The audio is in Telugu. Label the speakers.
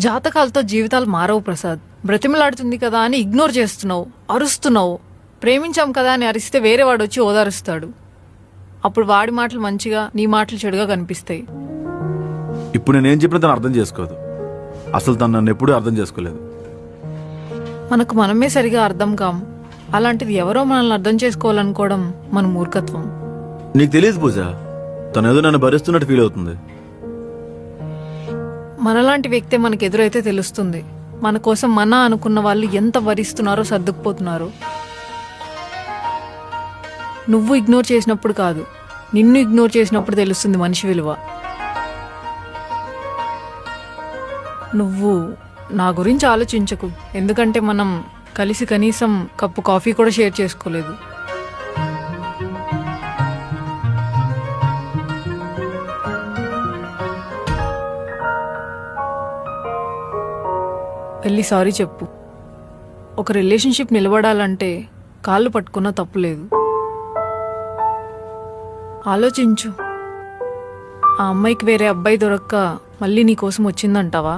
Speaker 1: జాతకాలతో జీవితాలు మారవు ప్రసాద్. బ్రతిమలాడుతుంది కదా అని ఇగ్నోర్ చేస్తున్నావు, అరుస్తున్నావు. ప్రేమించాం కదా అని అరిస్తే వేరే వాడు వచ్చి ఓదారుస్తాడు. అప్పుడు వాడి మాటలు మంచిగా, నీ మాటలు చెడుగా కనిపిస్తాయి.
Speaker 2: ఇప్పుడు నేనేం చెప్పినా తను అర్థం చేసుకోదు. అసలు తను నన్ను ఎప్పుడూ అర్థం చేసుకోలేదు.
Speaker 1: మనకు మనమే సరిగా అర్థం కాం. అలాంటిది ఎవరో మనల్ని అర్థం చేసుకోవాలనుకోవడం మన మూర్ఖత్వం.
Speaker 2: నీకు తెలియదు పూజ, తను ఏదో నన్ను భరిస్తున్నట్టు ఫీల్ అవుతుంది.
Speaker 1: మనలాంటి వ్యక్తే మనకు ఎదురైతే తెలుస్తుంది మన కోసం మన అనుకున్న వాళ్ళు ఎంత భరిస్తున్నారో, సర్దుకుపోతున్నారో. నువ్వు ఇగ్నోర్ చేసినప్పుడు కాదు, నిన్ను ఇగ్నోర్ చేసినప్పుడు తెలుస్తుంది మనిషి విలువ. నువ్వు నా గురించి ఆలోచించకు, ఎందుకంటే మనం కలిసి కనీసం కప్పు కాఫీ కూడా షేర్ చేసుకోలేదు. వెళ్ళి సారీ చెప్పు. ఒక రిలేషన్షిప్ నిలబడాలంటే కాళ్ళు పట్టుకున్నా తప్పులేదు. ఆలోచించు, ఆ అమ్మాయికి వేరే అబ్బాయి దొరక్క మళ్ళీ నీ కోసం వచ్చిందంటావా?